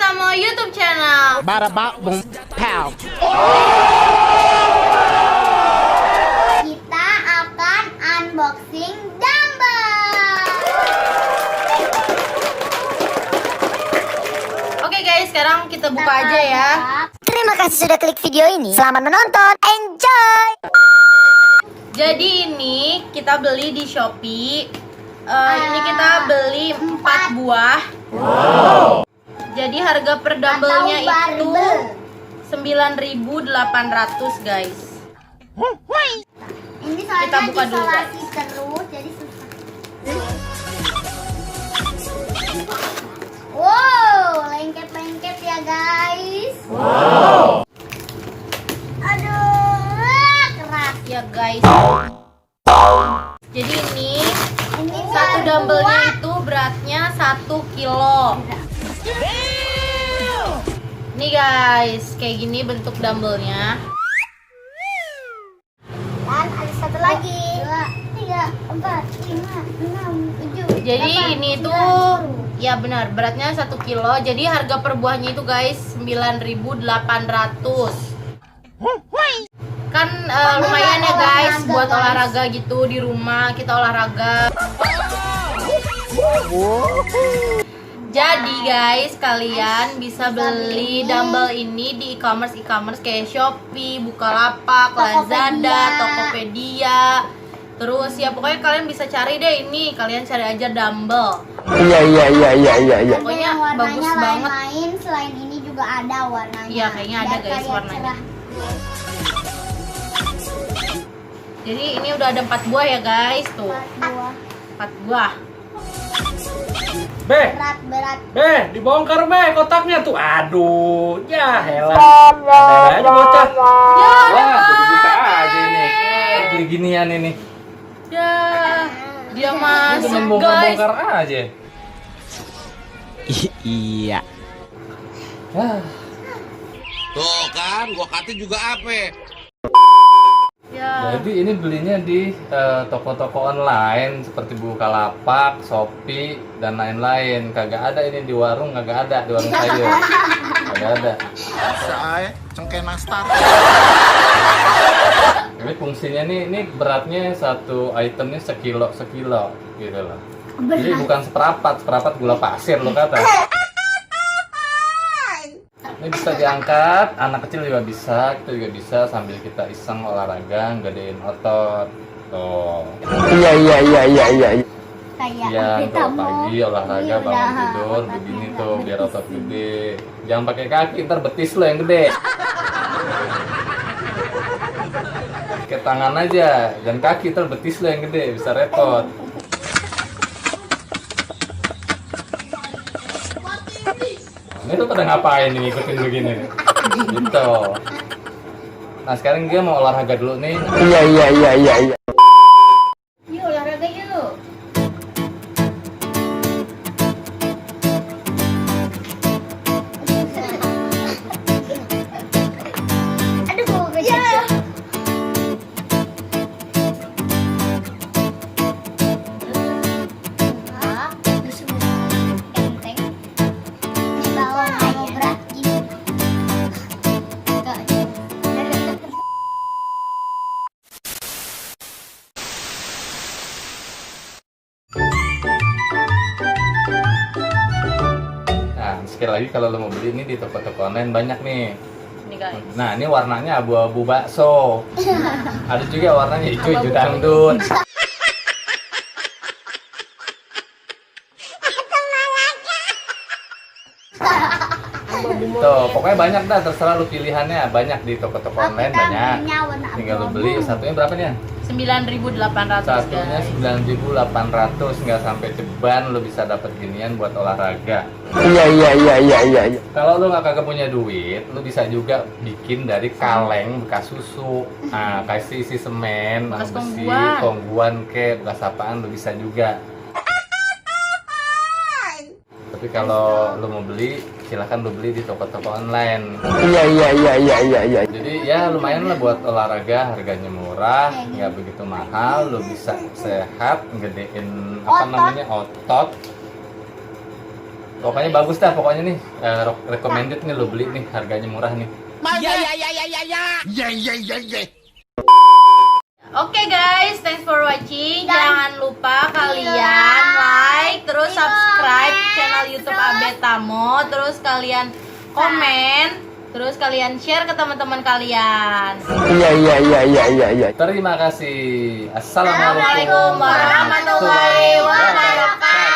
Tamo YouTube channel. Bada bop boom pow. Kita akan unboxing dumbbell. Oke guys, sekarang kita buka aja ya. Terima kasih sudah klik video ini. Selamat menonton. Enjoy. Jadi ini kita beli di Shopee. Ini kita beli 4 buah. Wow. Jadi harga per dumbbellnya itu 9.800 guys. Ini soalnya Kita buka dulu, isolasi terus, jadi susah. Wow, lengket-lengket ya guys. Wow. Aduh, keras. Ya guys. Jadi ini Ini satu baru dumbbellnya buat. itu beratnya 1 kilo. Nih guys, kayak gini bentuk dumbbellnya. Dan ada satu lagi. 2, 3, 4, 5, 6, 7. Jadi ini tuh ya benar, beratnya 1 kilo. Jadi harga per buahnya itu guys 9.800. Kan lumayan ya guys buat olahraga gitu di rumah, kita olahraga. Jadi guys, kalian bisa beli dumbbell ini di e-commerce kayak Shopee, Bukalapak, Lazada, Tokopedia. Terus ya pokoknya kalian bisa cari deh ini, kalian cari aja dumbbell. Iya. Pokoknya Yang warnanya bagus banget. lain-lain, selain ini juga ada warnanya. Iya, kayaknya ada Biar guys kayak warnanya. cerah. Jadi ini udah ada 4 buah ya guys, tuh. 4 buah. 4 buah. Berat. Dibongkar kotaknya tuh. Aduh, ya helah. Ada aja bocah. Ya, Wah, jadi buka aja ini. Beli ginian ini. ya. Dia Itu masuk main guys. bongkar-bongkar aja. Iya. Ah, Tuh kan, gua kata juga apa? Ya. jadi ini belinya di toko-toko online seperti Bukalapak, Shopee, dan lain-lain. Kagak ada ini di warung, kagak ada di warung sayur. Kagak ada. Saya cengkeh nastar. Ini fungsinya nih, ini beratnya satu itemnya sekilo gitu loh. Jadi bukan seperapat gula pasir lo kata. Ini bisa diangkat, anak kecil juga bisa, kita juga bisa sambil kita iseng olahraga, gedein otot. Tuh. Iya. Kayak Iya, kita tuh mau pagi olahraga ini bangun udah tidur ototnya begini udah tuh biar betis otot ini. gede. Jangan pakai kaki, ntar betis lo yang gede. Pakai tangan aja, dan kaki ntar betis lo yang gede, bisa repot. Ini tuh pada ngapain nih ngikutin begini nih? Gitu. Nah sekarang dia mau olahraga dulu nih. Iya. Yuk olahraga yuk. Aduh, kecil. Enteng. Ini bawa nggak mau berat gini. Enggak. Nah sekali lagi kalau lo mau beli ini di toko-toko online banyak nih. Ini guys. Nah ini warnanya abu-abu bakso. Ada juga warnanya hijau dangdut. Tuh, pokoknya banyak dah, terserah lu pilihannya. Banyak di toko-toko online banyak. Tinggal lu beli. Satunya berapa nih? 9.800 Satunya guys. 9.800, nggak sampai ceban lu bisa dapat ginian buat olahraga. Iya. Kalau lu nggak kagak punya duit, lu bisa juga bikin dari kaleng bekas susu. Nah, kasih isi semen, Bekas besi, kongguan. kongguan ke, bekas apaan lu bisa juga. Tapi kalau lu mau beli, silahkan lu beli di toko-toko online. Iya. Jadi ya lumayan lah buat olahraga, harganya murah, nggak begitu mahal, lu bisa sehat, gedein apa Otot. namanya otot. Pokoknya bagus dah pokoknya nih. Recommended nih lo beli nih, harganya murah nih. Oke guys, thanks for watching. Jangan lupa kalian like, terus subscribe channel YouTube Abetamo, terus kalian komen, terus kalian share ke teman-teman kalian. Iya. Terima kasih. Assalamualaikum Assalamualaikum warahmatullahi wabarakatuh.